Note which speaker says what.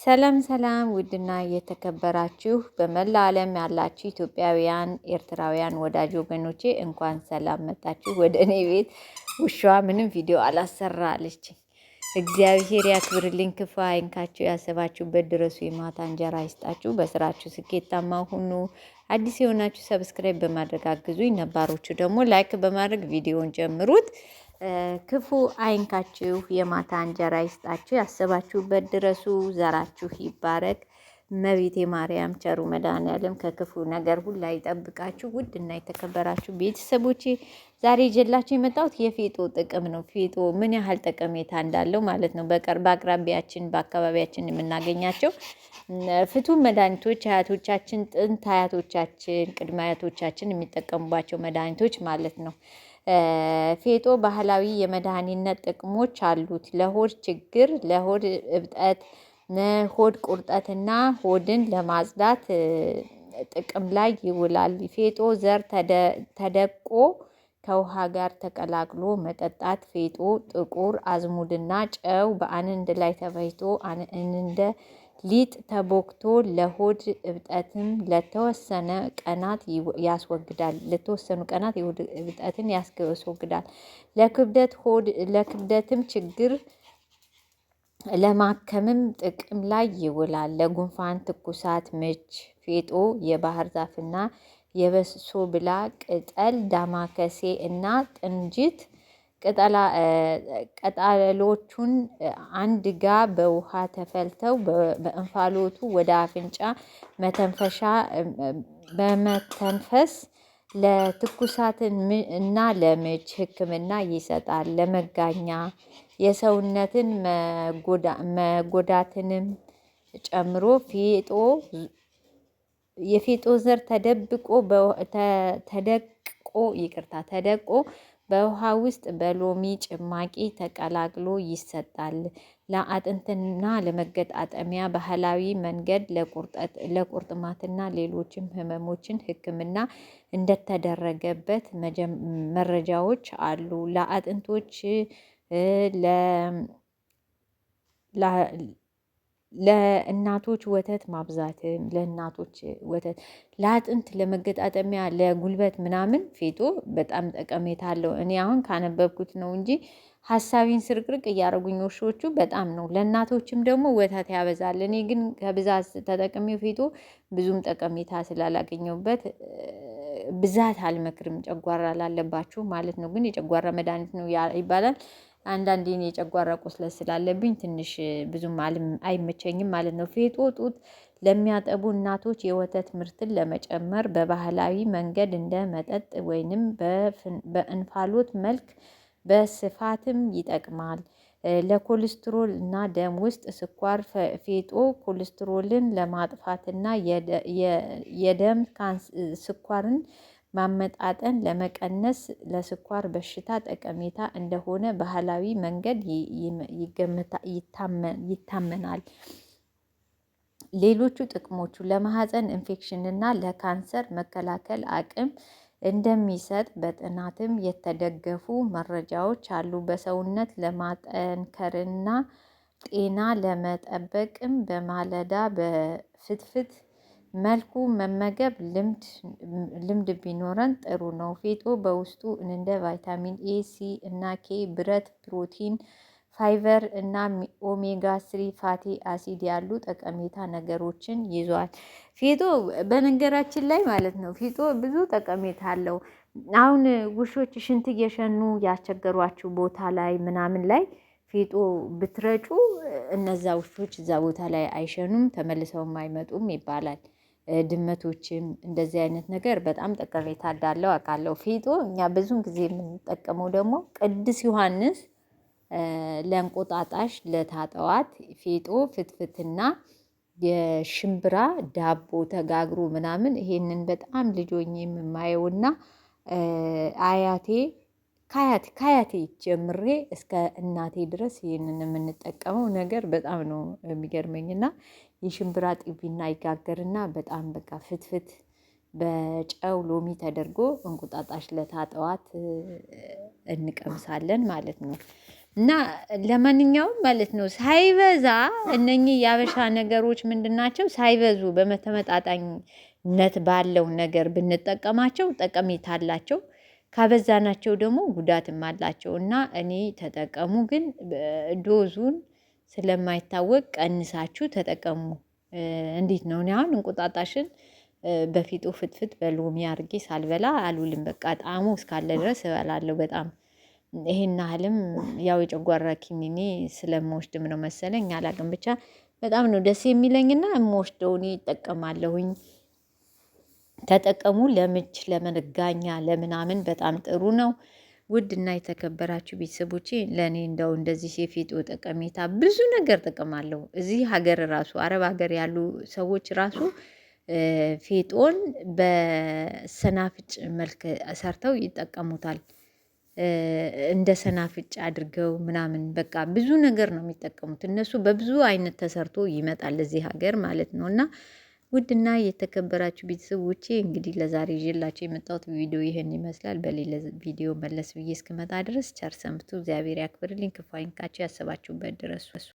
Speaker 1: ሰላም ሰላም ውድና የተከበራችሁ በመላ ዓለም ያላችሁ ኢትዮጵያውያን ኤርትራውያን ወዳጅ ወገኖቼ እንኳን ሰላም መጣችሁ ወደ እኔ ቤት። ውሻዋ ምንም ቪዲዮ አላሰራ አለችኝ። እግዚአብሔር ያክብርልኝ፣ ክፉ አይንካችሁ፣ ያሰባችሁበት ድረሱ፣ የማታ እንጀራ ይስጣችሁ፣ በስራችሁ ስኬታማ ሁኑ። አዲስ የሆናችሁ ሰብስክራይብ በማድረግ አግዙኝ፣ ነባሮቹ ደግሞ ላይክ በማድረግ ቪዲዮን ጀምሩት። ክፉ አይንካችሁ፣ የማታ እንጀራ ይስጣችሁ፣ ያሰባችሁበት ድረሱ፣ ዘራችሁ ይባረክ። እመቤቴ ማርያም ቸሩ መድኃኔዓለም ከክፉ ነገር ሁላ ይጠብቃችሁ። ውድና የተከበራችሁ ቤተሰቦቼ ዛሬ ይዤላችሁ የመጣሁት የፌጦ ጥቅም ነው። ፌጦ ምን ያህል ጠቀሜታ እንዳለው ማለት ነው። በአቅራቢያችን በአካባቢያችን የምናገኛቸው ፍቱን መድኃኒቶች አያቶቻችን፣ ጥንት አያቶቻችን፣ ቅድመ አያቶቻችን የሚጠቀሙባቸው መድኃኒቶች ማለት ነው። ፌጦ ባህላዊ የመድኃኒነት ጥቅሞች አሉት። ለሆድ ችግር፣ ለሆድ እብጠት፣ ሆድ ቁርጠትና ሆድን ለማጽዳት ጥቅም ላይ ይውላል። ፌጦ ዘር ተደቆ ከውሃ ጋር ተቀላቅሎ መጠጣት። ፌጦ ጥቁር አዝሙድና ጨው በአንድ ላይ ተፈጭቶ እንደ ሊጥ ተቦክቶ ለሆድ እብጠትም ለተወሰኑ ቀናት የሆድ እብጠትን ያስወግዳል። ለክብደትም ችግር ለማከምም ጥቅም ላይ ይውላል። ለጉንፋን፣ ትኩሳት፣ ምች ፌጦ የባህር ዛፍና የበሶብላ ቅጠል፣ ዳማከሴ እና ጥንጅት ቅጠሎቹን አንድ ጋ በውሃ ተፈልተው በእንፋሎቱ ወደ አፍንጫ መተንፈሻ በመተንፈስ ለትኩሳት እና ለምች ሕክምና ይሰጣል። ለመጋኛ የሰውነትን መጎዳትንም ጨምሮ የፌጦ ዘር ተደቆ በውሃ ውስጥ በሎሚ ጭማቂ ተቀላቅሎ ይሰጣል። ለአጥንትና ለመገጣጠሚያ ባህላዊ መንገድ ለቁርጥማትና ሌሎችም ህመሞችን ሕክምና እንደተደረገበት መረጃዎች አሉ። ለአጥንቶች ለእናቶች ወተት ማብዛትም ለእናቶች ወተት ለአጥንት ለመገጣጠሚያ ለጉልበት ምናምን ፌጦ በጣም ጠቀሜታ አለው። እኔ አሁን ካነበብኩት ነው እንጂ ሀሳቢን ስርቅርቅ እያደረጉኝ ውሾቹ በጣም ነው። ለእናቶችም ደግሞ ወተት ያበዛል። እኔ ግን ከብዛት ተጠቅሜው ፌጦ ብዙም ጠቀሜታ ስላላገኘሁበት ብዛት አልመክርም፣ ጨጓራ ላለባችሁ ማለት ነው። ግን የጨጓራ መድኃኒት ነው ይባላል። አንዳንዴ እኔ የጨጓራ ቁስለት ስላለብኝ ትንሽ ብዙም አይመቸኝም ማለት ነው። ፌጦ ጡት ለሚያጠቡ እናቶች የወተት ምርትን ለመጨመር በባህላዊ መንገድ እንደ መጠጥ ወይንም በእንፋሎት መልክ በስፋትም ይጠቅማል። ለኮሌስትሮል እና ደም ውስጥ ስኳር ፌጦ ኮሌስትሮልን ለማጥፋትና የደም ስኳርን ማመጣጠን ለመቀነስ ለስኳር በሽታ ጠቀሜታ እንደሆነ ባህላዊ መንገድ ይታመናል። ሌሎቹ ጥቅሞቹ ለማህፀን ኢንፌክሽን እና ለካንሰር መከላከል አቅም እንደሚሰጥ በጥናትም የተደገፉ መረጃዎች አሉ። በሰውነት ለማጠንከርና ጤና ለመጠበቅም በማለዳ በፍትፍት መልኩ መመገብ ልምድ ቢኖረን ጥሩ ነው። ፌጦ በውስጡ እንደ ቫይታሚን ኤ፣ ሲ እና ኬ፣ ብረት፣ ፕሮቲን፣ ፋይበር እና ኦሜጋ 3 ፋቲ አሲድ ያሉ ጠቀሜታ ነገሮችን ይዟል። ፌጦ በነገራችን ላይ ማለት ነው ፌጦ ብዙ ጠቀሜታ አለው። አሁን ውሾች ሽንት እየሸኑ ያስቸገሯችሁ ቦታ ላይ ምናምን ላይ ፌጦ ብትረጩ እነዛ ውሾች እዛ ቦታ ላይ አይሸኑም፣ ተመልሰውም አይመጡም ይባላል። ድመቶችም እንደዚህ አይነት ነገር በጣም ጠቀሜታ እንዳለው አውቃለሁ። ፌጦ እኛ ብዙን ጊዜ የምንጠቀመው ደግሞ ቅዱስ ዮሐንስ ለእንቆጣጣሽ ለታጠዋት ፌጦ ፍትፍትና የሽምብራ ዳቦ ተጋግሮ ምናምን ይሄንን በጣም ልጅ ሆኜ የማየውና አያቴ ከአያቴ ጀምሬ እስከ እናቴ ድረስ ይህንን የምንጠቀመው ነገር በጣም ነው የሚገርመኝና የሽምብራ ጢቢና ይጋገርና በጣም በቃ ፍትፍት በጨው ሎሚ ተደርጎ እንቁጣጣሽ ለታጠዋት እንቀምሳለን ማለት ነው። እና ለማንኛውም ማለት ነው ሳይበዛ እነኚህ የአበሻ ነገሮች ምንድን ናቸው? ሳይበዙ በተመጣጣኝነት ባለው ነገር ብንጠቀማቸው ጠቀሜታ አላቸው። ካበዛናቸው ደግሞ ጉዳትም አላቸው። እና እኔ ተጠቀሙ፣ ግን ዶዙን ስለማይታወቅ ቀንሳችሁ ተጠቀሙ። እንዴት ነው? እኔ አሁን እንቁጣጣሽን በፊቱ ፍትፍት በሎሚ አድርጌ ሳልበላ አልውልም። በቃ ጣዕሙ እስካለ ድረስ እበላለሁ። በጣም ይሄን ያህልም ያው የጨጓራ ኪኒኔ ስለምወስድም ነው መሰለኝ አላውቅም። ብቻ በጣም ነው ደስ የሚለኝና የምወስደው እኔ እጠቀማለሁኝ። ተጠቀሙ። ለምች፣ ለመጋኛ፣ ለምናምን በጣም ጥሩ ነው። ውድ እና የተከበራችሁ ቤተሰቦቼ ለእኔ እንደው እንደዚህ የፌጦ ጠቀሜታ ብዙ ነገር ጥቅም አለው። እዚህ ሀገር ራሱ አረብ ሀገር ያሉ ሰዎች ራሱ ፌጦን በሰናፍጭ መልክ ሰርተው ይጠቀሙታል። እንደ ሰናፍጭ አድርገው ምናምን በቃ ብዙ ነገር ነው የሚጠቀሙት እነሱ። በብዙ አይነት ተሰርቶ ይመጣል እዚህ ሀገር ማለት ነው። እና ውድና የተከበራችሁ ቤተሰቦቼ እንግዲህ ለዛሬ ይዤላችሁ የመጣሁት ቪዲዮ ይህን ይመስላል። በሌላ ቪዲዮ መለስ ብዬ እስክመጣ ድረስ ቸር ሰንብቱ። እግዚአብሔር ያክብርልኝ፣ ክፉ አይንካችሁ፣ ያሰባችሁበት ድረሱ።